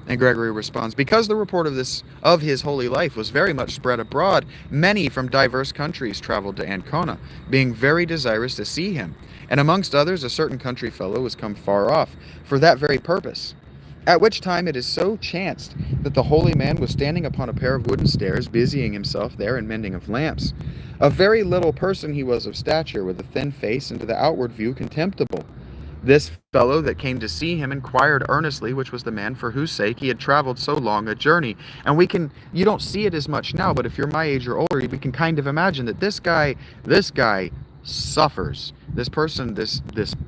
And Gregory responds, because the report of his holy life was very much spread abroad, many from diverse countries traveled to Ancona, being very desirous to see him. And amongst others, a certain country fellow was come far off, for that very purpose. At which time it is so chanced that the holy man was standing upon a pair of wooden stairs, busying himself there in mending of lamps. A very little person he was of stature, with a thin face, and to the outward view contemptible. This fellow that came to see him inquired earnestly which was the man for whose sake he had traveled so long a journey. And you don't see it as much now, but if you're my age or older, we can kind of imagine that this guy suffers. This person, this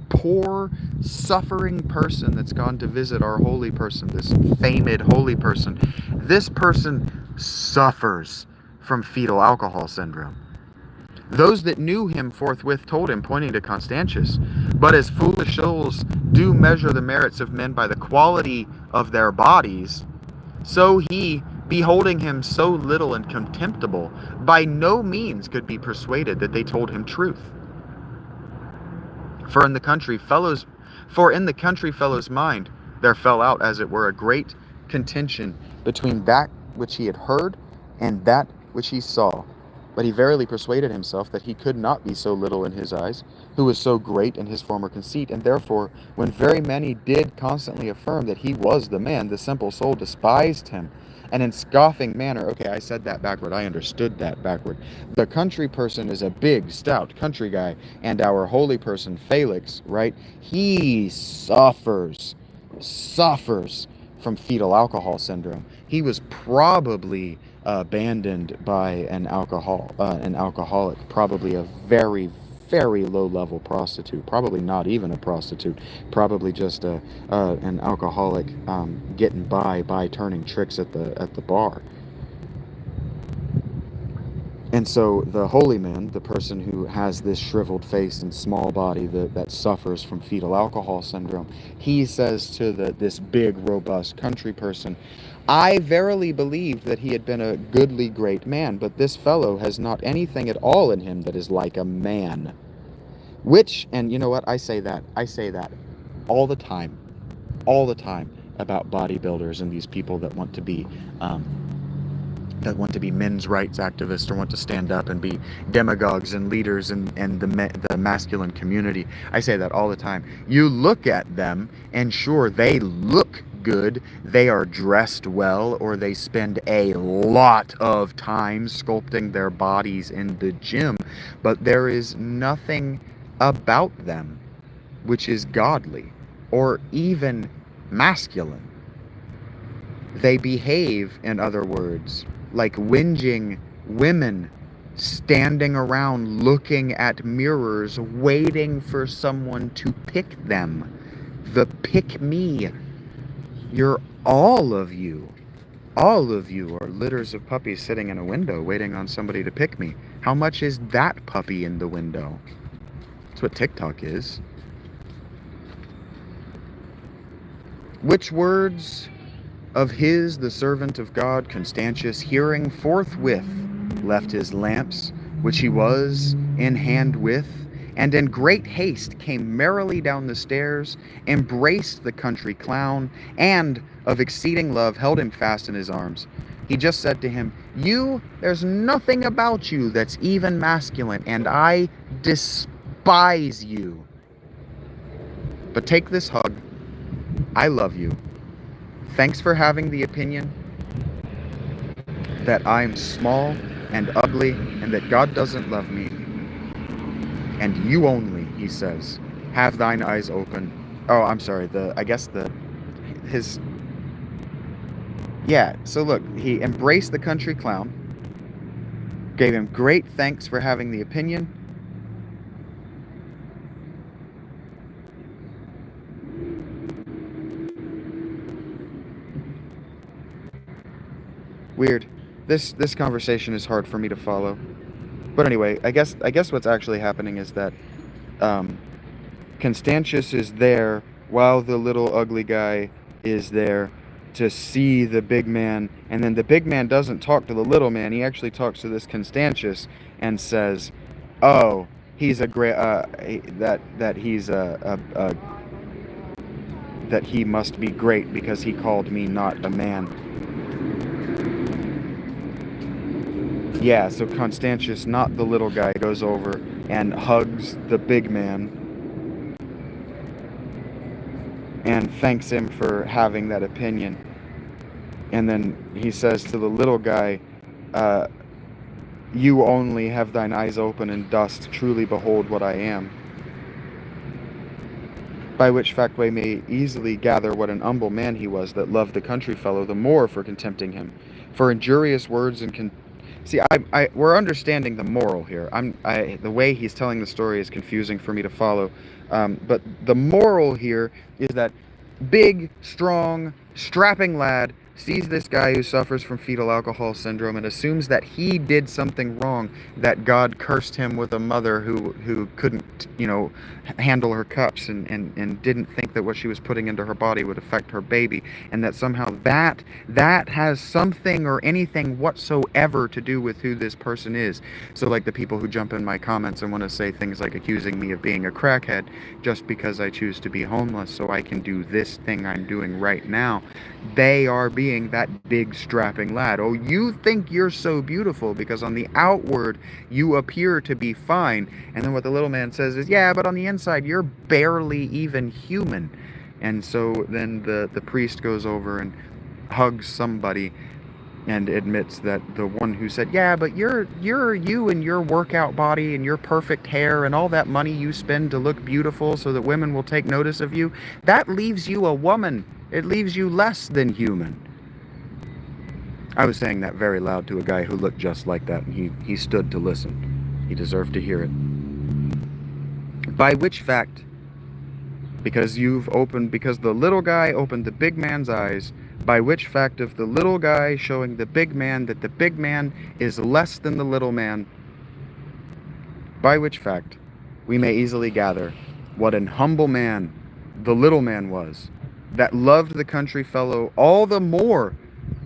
poor, suffering person that's gone to visit our holy person, this famed holy person, this person suffers from fetal alcohol syndrome. Those that knew him forthwith told him, pointing to Constantius, but as foolish souls do measure the merits of men by the quality of their bodies, so he, beholding him so little and contemptible, by no means could be persuaded that they told him truth. For in the country fellow's mind there fell out, as it were, a great contention between that which he had heard and that which he saw. But he verily persuaded himself that he could not be so little in his eyes, who was so great in his former conceit, and therefore, when very many did constantly affirm that he was the man, the simple soul despised him, and in scoffing manner, okay, I said that backward, I understood that backward. The country person is a big, stout country guy, and our holy person, Felix, right, he suffers from fetal alcohol syndrome. He was probably abandoned by an alcoholic, probably a very, very low-level prostitute, probably not even a prostitute, probably just an alcoholic getting by turning tricks at the bar. And so the holy man, the person who has this shriveled face and small body that suffers from fetal alcohol syndrome, he says to this big, robust country person, I verily believed that he had been a goodly great man, but this fellow has not anything at all in him that is like a man. Which, and you know what, I say that all the time about bodybuilders and these people that want to be men's rights activists or want to stand up and be demagogues and leaders in the masculine community. I say that all the time. You look at them, and sure, they look good, they are dressed well, or they spend a lot of time sculpting their bodies in the gym, but there is nothing about them which is godly or even masculine. They behave, in other words, like whinging women standing around looking at mirrors, waiting for someone to pick them. The pick me. You're all of you are litters of puppies sitting in a window waiting on somebody to pick me. How much is that puppy in the window? That's what TikTok is. Which words of his, the servant of God, Constantius, hearing forthwith, left his lamps, which he was in hand with, and in great haste came merrily down the stairs, embraced the country clown, and, of exceeding love, held him fast in his arms. He just said to him, there's nothing about you that's even masculine, and I despise you. But take this hug. I love you. Thanks for having the opinion that I'm small and ugly and that God doesn't love me. And you only, he says, have thine eyes open. Oh, I'm sorry. So look, he embraced the country clown, gave him great thanks for having the opinion. Weird. This conversation is hard for me to follow. But anyway, I guess what's actually happening is that Constantius is there while the little ugly guy is there to see the big man, and then the big man doesn't talk to the little man. He actually talks to this Constantius and says, "Oh, he's a great that he must be great because he called me not a man." Yeah, so Constantius, not the little guy, goes over and hugs the big man and thanks him for having that opinion. And then he says to the little guy, you only have thine eyes open and dost truly behold what I am. By which fact we may easily gather what an humble man he was that loved the country fellow the more for contempting him. For injurious words and we're understanding the moral here. The way he's telling the story is confusing for me to follow. But the moral here is that big, strong, strapping lad sees this guy who suffers from fetal alcohol syndrome and assumes that he did something wrong, that God cursed him with a mother who couldn't, handle her cups and didn't think that what she was putting into her body would affect her baby, and that somehow that has something or anything whatsoever to do with who this person is. So like the people who jump in my comments and want to say things like accusing me of being a crackhead just because I choose to be homeless so I can do this thing I'm doing right now, they are being being that big strapping lad. Oh, you think you're so beautiful because on the outward you appear to be fine. And then what the little man says is, yeah, but on the inside you're barely even human. And so then the priest goes over and hugs somebody and admits that the one who said, yeah, but you're you and your workout body and your perfect hair and all that money you spend to look beautiful so that women will take notice of you, that leaves you a woman. It leaves you less than human. I was saying that very loud to a guy who looked just like that, and he stood to listen. He deserved to hear it. By which fact, because the little guy opened the big man's eyes, by which fact of the little guy showing the big man that the big man is less than the little man, by which fact we may easily gather what an humble man the little man was, that loved the country fellow all the more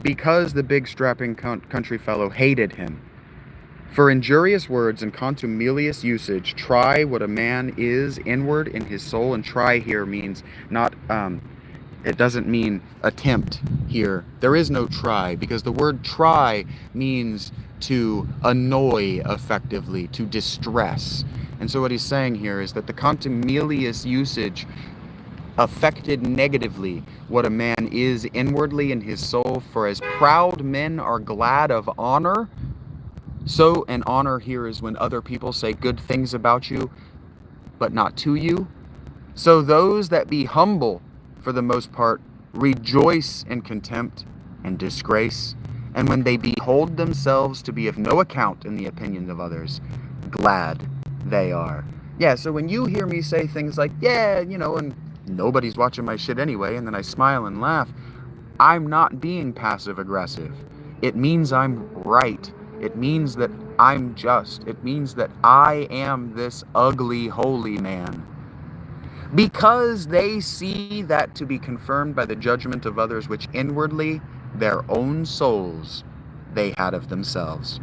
because the big strapping country fellow hated him. For injurious words and contumelious usage try what a man is inward in his soul, and try here means not it doesn't mean attempt here. There is no try, because the word try means to annoy effectively, to distress. And so what he's saying here is that the contumelious usage affected negatively what a man is inwardly in his soul. For as proud men are glad of honor, so an honor here is when other people say good things about you, but not to you. So those that be humble, for the most part, rejoice in contempt and disgrace, and when they behold themselves to be of no account in the opinions of others, glad they are. Yeah, so when you hear me say things like, yeah, and nobody's watching my shit anyway, and then I smile and laugh, I'm not being passive-aggressive. It means I'm right. It means that I'm just. It means that I am this ugly holy man. Because they see that to be confirmed by the judgment of others, which inwardly their own souls they had of themselves.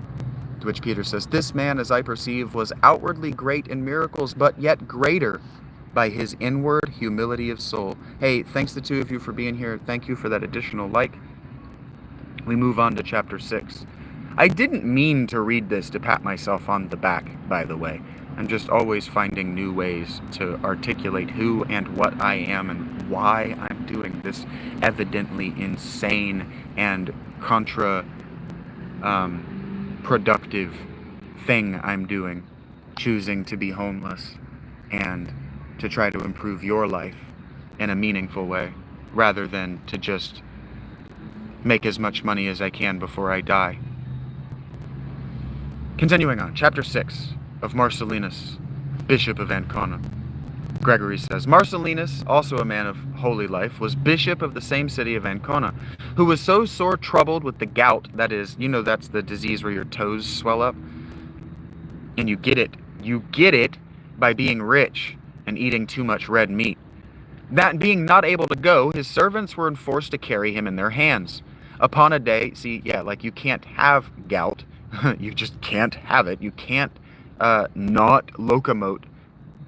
To which Peter says, this man, as I perceive, was outwardly great in miracles, but yet greater by his inward humility of soul. Hey, thanks the two of you for being here. Thank you for that additional like. We move on to chapter 6. I didn't mean to read this to pat myself on the back, by the way. I'm just always finding new ways to articulate who and what I am and why I'm doing this evidently insane and productive thing I'm doing, choosing to be homeless and to try to improve your life in a meaningful way, rather than to just make as much money as I can before I die. Continuing on, chapter 6 of Marcellinus, Bishop of Ancona. Gregory says, Marcellinus, also a man of holy life, was bishop of the same city of Ancona, who was so sore troubled with the gout, that is, that's the disease where your toes swell up, and you get it by being rich and eating too much red meat. That being not able to go, his servants were enforced to carry him in their hands. Upon a day, you can't have gout, you just can't have it, you can't not locomote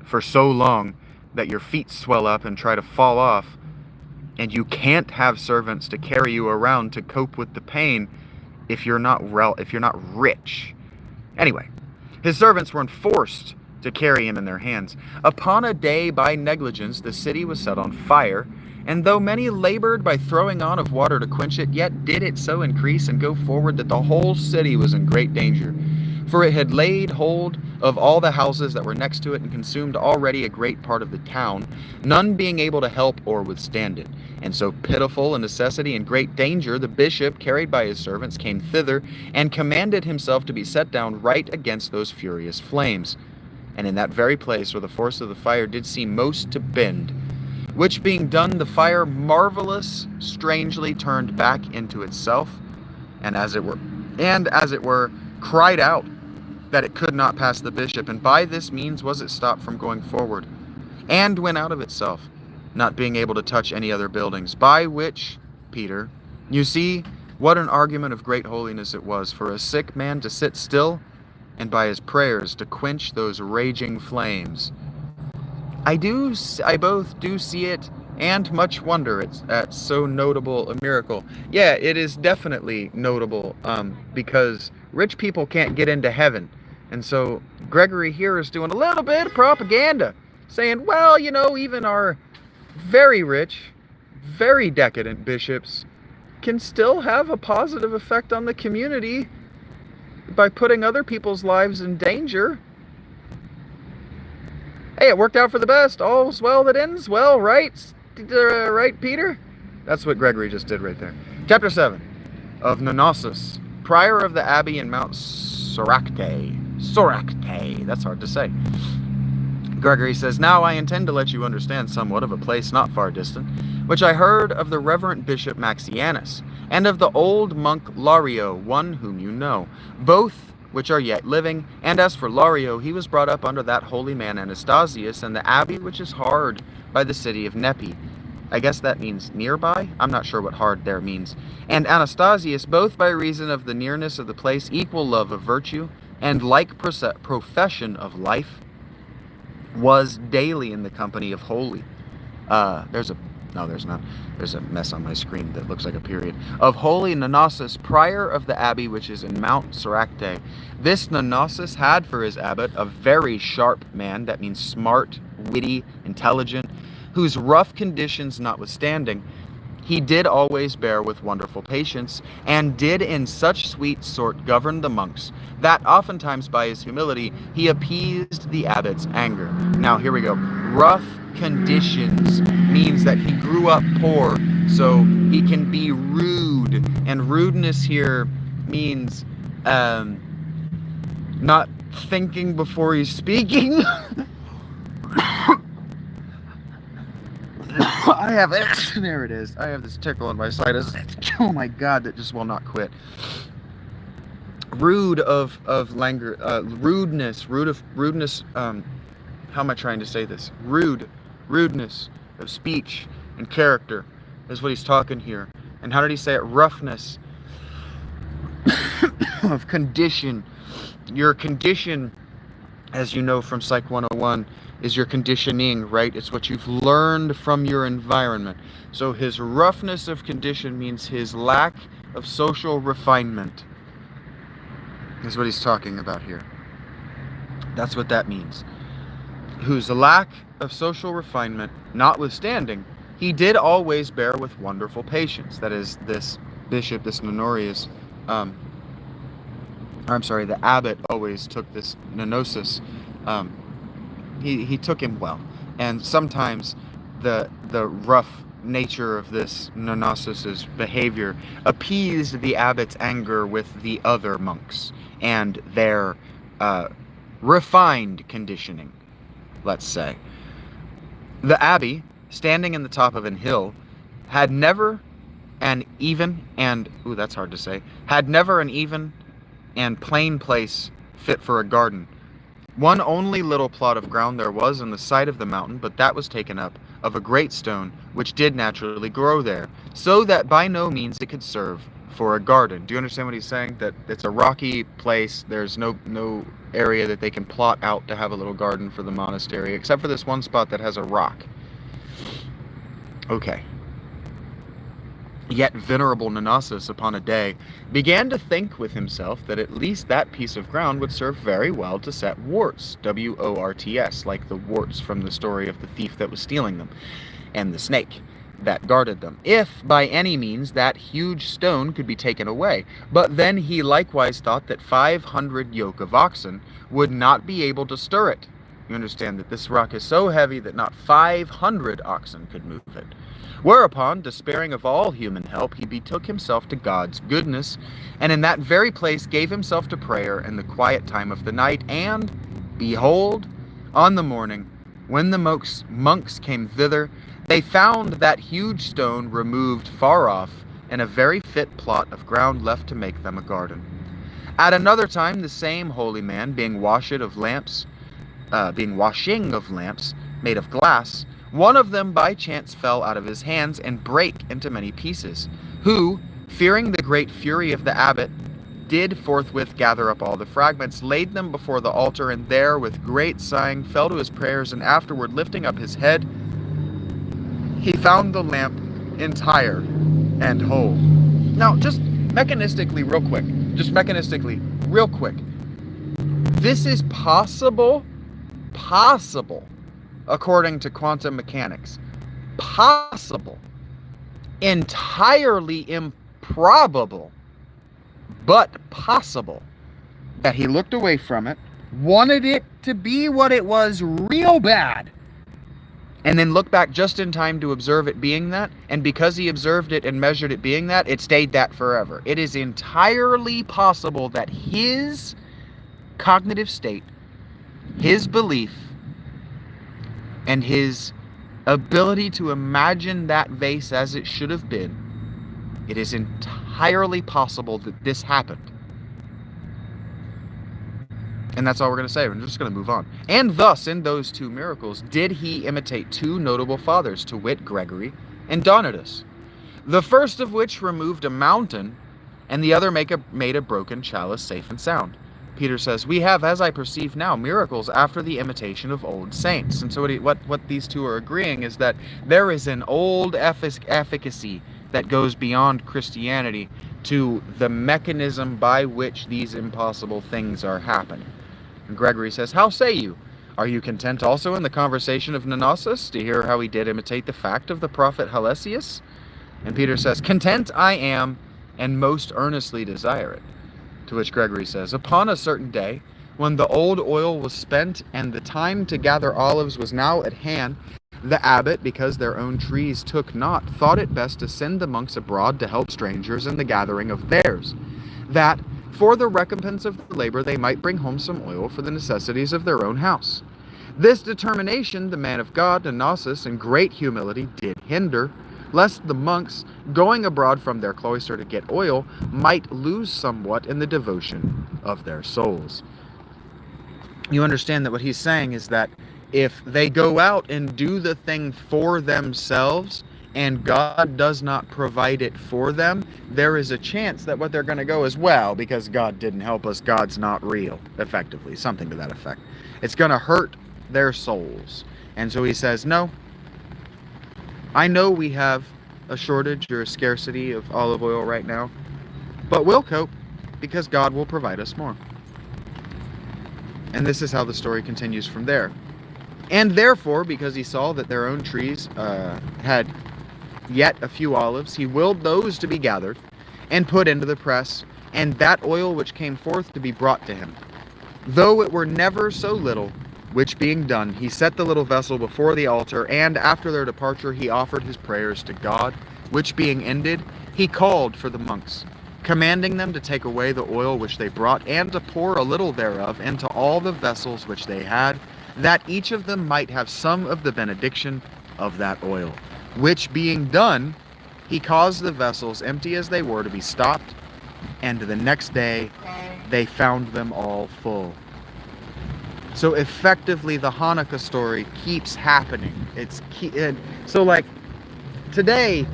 for so long that your feet swell up and try to fall off, and you can't have servants to carry you around to cope with the pain if you're not rich. Anyway, his servants were enforced to carry him in their hands. Upon a day by negligence the city was set on fire, and though many labored by throwing on of water to quench it, yet did it so increase and go forward that the whole city was in great danger. For it had laid hold of all the houses that were next to it, and consumed already a great part of the town, none being able to help or withstand it. And so pitiful a necessity and great danger, the bishop, carried by his servants, came thither, and commanded himself to be set down right against those furious flames. And in that very place where the force of the fire did seem most to bend, which being done, the fire marvelous strangely turned back into itself, and as it were, cried out that it could not pass the bishop, and by this means was it stopped from going forward, and went out of itself, not being able to touch any other buildings. By which, Peter, you see what an argument of great holiness it was for a sick man to sit still, and by his prayers to quench those raging flames. I both do see it and much wonder at so notable a miracle. Yeah, it is definitely notable, because rich people can't get into heaven. And so Gregory here is doing a little bit of propaganda, saying, well, even our very rich, very decadent bishops can still have a positive effect on the community by putting other people's lives in danger. Hey, it worked out for the best. All's well that ends well, right? Right, Peter? That's what Gregory just did right there. Chapter 7 of Nonnossus, prior of the abbey in Mount Soracte. Soracte, that's hard to say. Gregory says, now I intend to let you understand somewhat of a place not far distant, which I heard of the Reverend Bishop Maxianus, and of the old monk Lario, one whom you know, both which are yet living. And as for Lario, he was brought up under that holy man Anastasius, and the abbey which is hard by the city of Nepi. I guess that means nearby? I'm not sure what hard there means. And Anastasius, both by reason of the nearness of the place, equal love of virtue, and like profession of life, was daily in the company of holy. There's not. There's a mess on my screen that looks like a period. Of holy Nonnossus, prior of the abbey which is in Mount Soracte. This Nonnossus had for his abbot a very sharp man, that means smart, witty, intelligent, whose rough conditions notwithstanding, he did always bear with wonderful patience, and did in such sweet sort govern the monks, that oftentimes by his humility he appeased the abbot's anger. Now here we go. Rough conditions means that he grew up poor, so he can be rude, and rudeness here means not thinking before he's speaking. I have it. There it is. I have this tickle in my sinus. Oh my god, that just will not quit. Rude of languor, rudeness. How am I trying to say this? Rudeness of speech and character is what he's talking here. And how did he say it? Roughness of condition. Your condition, as you know from Psych 101, is your conditioning, right? It's what you've learned from your environment. So his roughness of condition means his lack of social refinement, is what he's talking about here. That's what that means. Whose lack of social refinement notwithstanding, he did always bear with wonderful patience. That is, this bishop, this Nonorius, the abbot always took this Nonnossus. He took him well, and sometimes the rough nature of this Nonnossus's behavior appeased the abbot's anger with the other monks and their refined conditioning, let's say. The abbey, standing in the top of an hill, had never an even and plain place fit for a garden. One only little plot of ground there was on the side of the mountain, but that was taken up of a great stone, which did naturally grow there, so that by no means it could serve for a garden. Do you understand what he's saying? That it's a rocky place, there's no area that they can plot out to have a little garden for the monastery, except for this one spot that has a rock. Okay. Yet venerable Nonnossus, upon a day, began to think with himself that at least that piece of ground would serve very well to set warts, W-O-R-T-S, like the warts from the story of the thief that was stealing them, and the snake that guarded them, if by any means that huge stone could be taken away. But then he likewise thought that 500 yoke of oxen would not be able to stir it. You understand that this rock is so heavy that not 500 oxen could move it. Whereupon, despairing of all human help, he betook himself to God's goodness, and in that very place gave himself to prayer in the quiet time of the night. And, behold, on the morning, when the monks came thither, they found that huge stone removed far off, and a very fit plot of ground left to make them a garden. At another time, the same holy man, being washing of lamps made of glass, one of them by chance fell out of his hands and brake into many pieces, who, fearing the great fury of the abbot, did forthwith gather up all the fragments, laid them before the altar, and there with great sighing fell to his prayers, and afterward lifting up his head, he found the lamp entire and whole. Now, just mechanistically, real quick, this is possible, according to quantum mechanics. Possible. Entirely improbable, but possible. That he looked away from it, wanted it to be what it was real bad, and then looked back just in time to observe it being that, and because he observed it and measured it being that, it stayed that forever. It is entirely possible that his cognitive state, his belief, and his ability to imagine that vase as it should have been, it is entirely possible that this happened. And that's all we're going to say. We're just going to move on. And thus, in those two miracles, did he imitate two notable fathers, to wit, Gregory and Donatus. The first of which removed a mountain, and the other made a broken chalice safe and sound. Peter says, we have, as I perceive now, miracles after the imitation of old saints. And so what these two are agreeing is that there is an old efficacy that goes beyond Christianity to the mechanism by which these impossible things are happening. And Gregory says, how say you? Are you content also in the conversation of Nonassus to hear how he did imitate the fact of the prophet Halesius? And Peter says, content I am, and most earnestly desire it. To which Gregory says, upon a certain day, when the old oil was spent and the time to gather olives was now at hand, the abbot, because their own trees took not, thought it best to send the monks abroad to help strangers in the gathering of theirs, that for the recompense of their labor they might bring home some oil for the necessities of their own house. This determination the man of God, Nonassus, in great humility did hinder, lest the monks, going abroad from their cloister to get oil, might lose somewhat in the devotion of their souls. You understand that what he's saying is that if they go out and do the thing for themselves, and God does not provide it for them, there is a chance that what they're going to go is, well, because God didn't help us, God's not real, effectively, something to that effect. It's going to hurt their souls. And so he says, no, I know we have a shortage or a scarcity of olive oil right now, but we'll cope because God will provide us more. And this is how the story continues from there. And therefore, because he saw that their own trees had yet a few olives, he willed those to be gathered and put into the press, and that oil which came forth to be brought to him, though it were never so little. Which being done, he set the little vessel before the altar, and after their departure he offered his prayers to God, which being ended, he called for the monks, commanding them to take away the oil which they brought, and to pour a little thereof into all the vessels which they had, that each of them might have some of the benediction of that oil. Which being done, he caused the vessels, empty as they were, to be stopped, and the next day they found them all full. So effectively, the Hanukkah story keeps happening. So like today,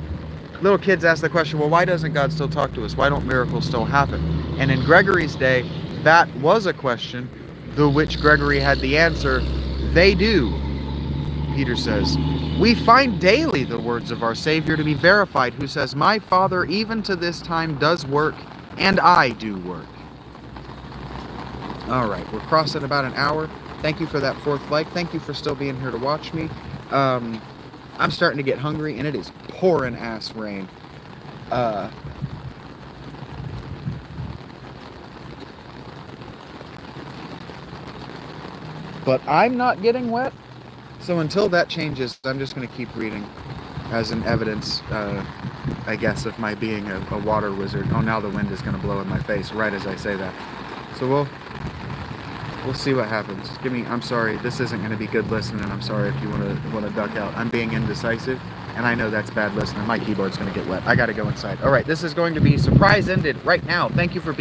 little kids ask the question, well, why doesn't God still talk to us? Why don't miracles still happen? And in Gregory's day, that was a question, to which Gregory had the answer, they do. Peter says, we find daily the words of our Savior to be verified, who says, my Father even to this time does work, and I do work. All right, we're crossing about an hour. Thank you for that fourth like. Thank you for still being here to watch me. I'm starting to get hungry, and it is pouring ass rain. But I'm not getting wet, so until that changes, I'm just going to keep reading as an evidence, I guess, of my being a water wizard. Oh, now the wind is going to blow in my face right as I say that. So we'll see what happens. I'm sorry, this isn't going to be good listening. I'm sorry if you want to duck out. I'm being indecisive, and I know that's bad listening. My keyboard's going to get wet. I got to go inside. All right, this is going to be surprise ended right now. Thank you for being